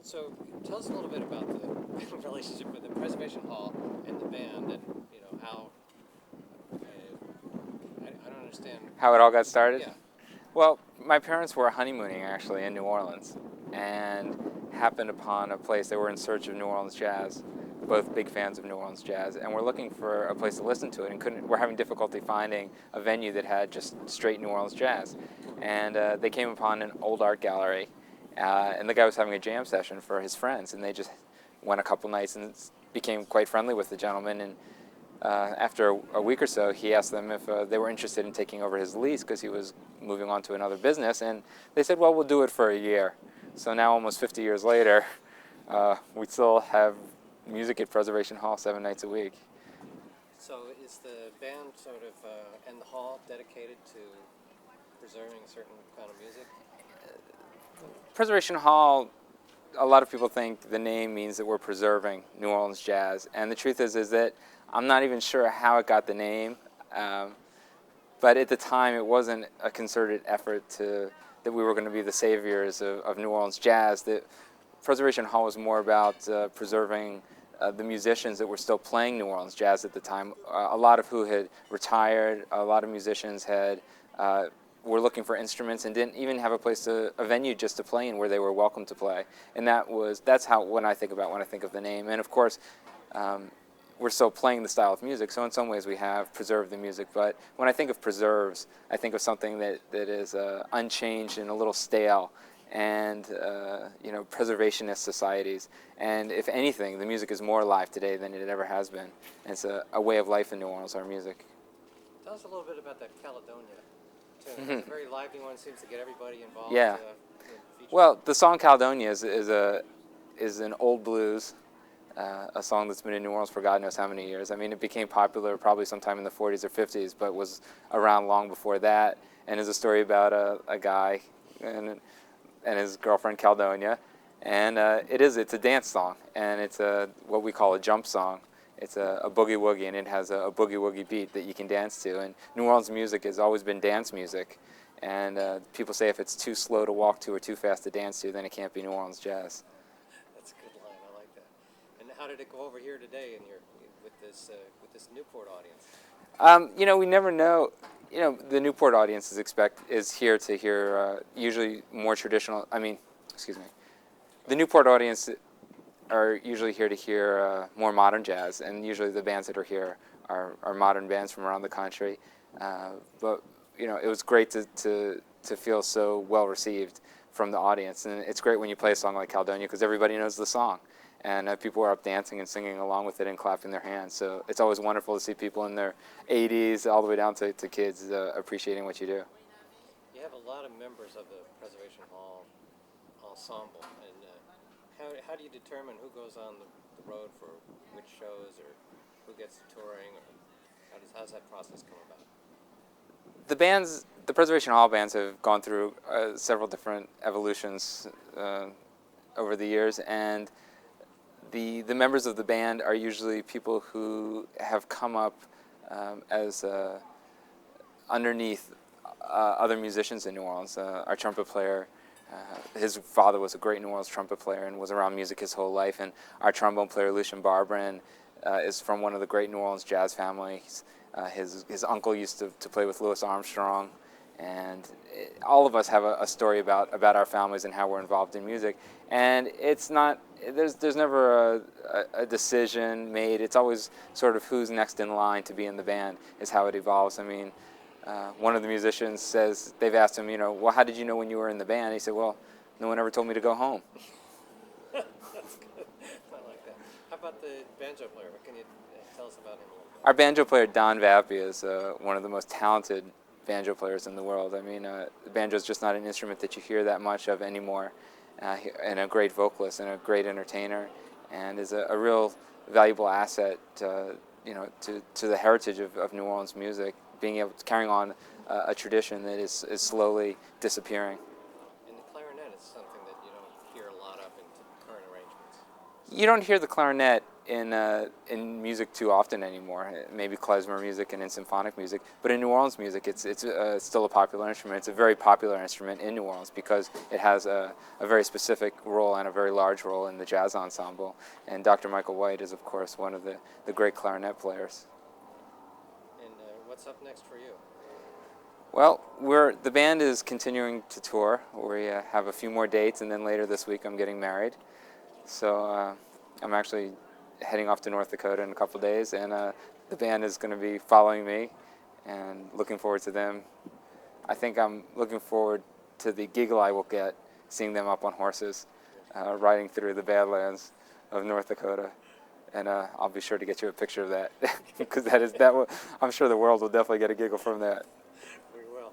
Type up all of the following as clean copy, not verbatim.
So tell us a little bit about the relationship with the Preservation Hall and the band, and how I don't understand. How it all got started? Yeah. Well, my parents were honeymooning actually in New Orleans and happened upon a place. They were in search of New Orleans jazz, both big fans of New Orleans jazz, and were looking for a place to listen to it and were having difficulty finding a venue that had just straight New Orleans jazz. And they came upon an old art gallery, and the guy was having a jam session for his friends, and they just went a couple nights and became quite friendly with the gentleman. And after a week or so, he asked them if they were interested in taking over his lease because he was moving on to another business, and they said, well, we'll do it for a year. So now, almost 50 years later, we still have music at Preservation Hall 7 nights a week. So is the band sort of and the hall dedicated to preserving a certain kind of music? Preservation Hall, a lot of people think the name means that we're preserving New Orleans jazz, and the truth is that I'm not even sure how it got the name, but at the time it wasn't a concerted effort that we were going to be the saviors of New Orleans jazz. That Preservation Hall was more about preserving the musicians that were still playing New Orleans jazz at the time, a lot of who had retired, a lot of musicians were looking for instruments and didn't even have a venue just to play in where they were welcome to play. And that's how when I think of the name. And of course, we're still playing the style of music, so in some ways we have preserved the music. But when I think of preserves, I think of something that is unchanged and a little stale, and preservationist societies. And if anything, the music is more alive today than it ever has been. And it's a way of life in New Orleans, our music. Tell us a little bit about that Caledonia tune. It's a very lively one. Seems to get everybody involved. Yeah. Well, the song Caledonia is an old blues, a song that's been in New Orleans for God knows how many years. I mean, it became popular probably sometime in the 40s or 50s, but was around long before that, and is a story about a guy and his girlfriend Caledonia. And it's a dance song, and it's what we call a jump song. It's a boogie woogie, and it has a boogie woogie beat that you can dance to. And New Orleans music has always been dance music. And people say if it's too slow to walk to or too fast to dance to, then it can't be New Orleans jazz. That's a good line. I like that. And how did it go over here today with this Newport audience? We never know. The Newport audience is here to hear usually more traditional. The Newport audience are usually here to hear more modern jazz, and usually the bands that are here are modern bands from around the country. But it was great to feel so well received from the audience, and it's great when you play a song like Caledonia because everybody knows the song, and people are up dancing and singing along with it and clapping their hands. So it's always wonderful to see people in their 80s all the way down to kids appreciating what you do. You have a lot of members of the Preservation Hall ensemble, and how do you determine who goes on the road for which shows, or who gets the touring, or how does that process come about? The Preservation Hall bands have gone through several different evolutions over the years, and the members of the band are usually people who have come up as underneath other musicians in New Orleans. Our trumpet player, his father was a great New Orleans trumpet player and was around music his whole life, and our trombone player, Lucien Barbrin, is from one of the great New Orleans jazz families. His uncle used to play with Louis Armstrong, and all of us have a story about our families and how we're involved in music. And it's not, there's never a decision made. It's always sort of who's next in line to be in the band is how it evolves. I mean, one of the musicians says, they've asked him, well, how did you know when you were in the band? He said, well, no one ever told me to go home. That's good. I like that. How about the banjo player? What can you tell us about him a little bit? Our banjo player, Don Jaffe, is one of the most talented banjo players in the world. I mean, the banjo is just not an instrument that you hear that much of anymore, and a great vocalist and a great entertainer, and is a real valuable asset to the heritage of New Orleans music, being able to carrying on a tradition that is slowly disappearing. And the clarinet is something that you don't hear a lot of in current arrangements. You don't hear the clarinet in music too often anymore. Maybe klezmer music and in symphonic music, but in New Orleans music, it's still a popular instrument. It's a very popular instrument in New Orleans because it has a very specific role and a very large role in the jazz ensemble. And Dr. Michael White is, of course, one of the great clarinet players. And what's up next for you? Well, the band is continuing to tour. We have a few more dates, and then later this week I'm getting married. So I'm actually heading off to North Dakota in a couple days, and the band is going to be following me, and looking forward to them. I think I'm looking forward to the giggle I will get seeing them up on horses, riding through the Badlands of North Dakota, and I'll be sure to get you a picture of that because I'm sure the world will definitely get a giggle from that. We will.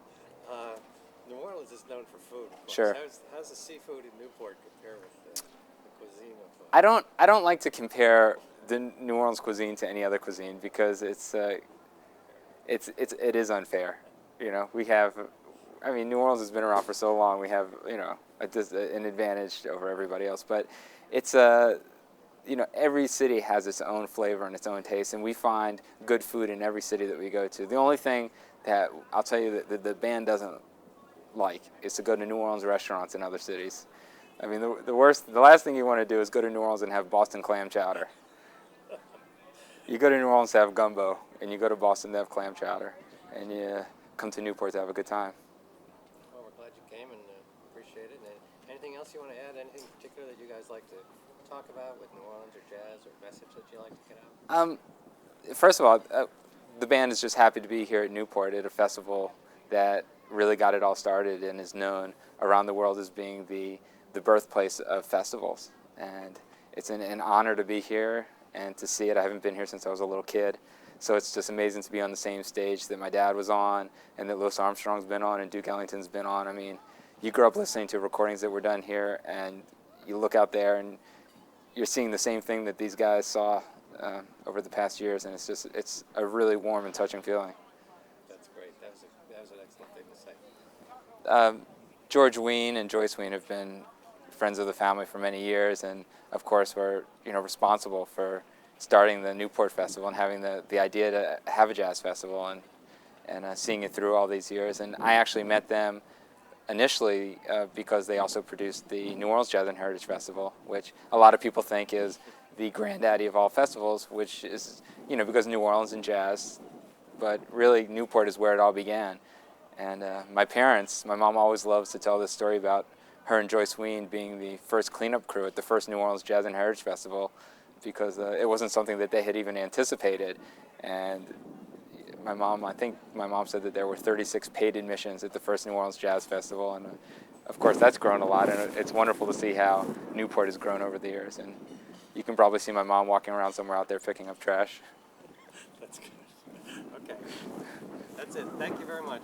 New Orleans is known for food. Of course. Sure. How's the seafood in Newport compare with the cuisine of? I don't like to compare the New Orleans cuisine to any other cuisine because it is unfair. You know, New Orleans has been around for so long. We have, an advantage over everybody else. But it's every city has its own flavor and its own taste, and we find good food in every city that we go to. The only thing that I'll tell you that the band doesn't like is to go to New Orleans restaurants in other cities. I mean, the last thing you want to do is go to New Orleans and have Boston clam chowder. You go to New Orleans to have gumbo, and you go to Boston to have clam chowder, and you come to Newport to have a good time. Well, we're glad you came and appreciate it. And anything else you want to add? Anything particular that you guys like to talk about with New Orleans or jazz or message that you like to get out? First of all, the band is just happy to be here at Newport at a festival that really got it all started and is known around the world as being the birthplace of festivals. And it's an honor to be here and to see it. I haven't been here since I was a little kid, so it's just amazing to be on the same stage that my dad was on and that Louis Armstrong's been on and Duke Ellington's been on. I mean, you grew up listening to recordings that were done here, and you look out there and you're seeing the same thing that these guys saw over the past years, and it's a really warm and touching feeling. That's great. That was an excellent thing to say. George Wein and Joyce Wein have been friends of the family for many years, and of course were responsible for starting the Newport Festival and having the idea to have a jazz festival and seeing it through all these years. And I actually met them initially because they also produced the New Orleans Jazz and Heritage Festival, which a lot of people think is the granddaddy of all festivals, which is because New Orleans and jazz, but really Newport is where it all began. And my mom always loves to tell this story about her and Joyce Wein being the first cleanup crew at the first New Orleans Jazz and Heritage Festival, because it wasn't something that they had even anticipated. And I think my mom said that there were 36 paid admissions at the first New Orleans Jazz Festival, and of course that's grown a lot, and it's wonderful to see how Newport has grown over the years. And you can probably see my mom walking around somewhere out there picking up trash. That's good. Okay. That's it. Thank you very much.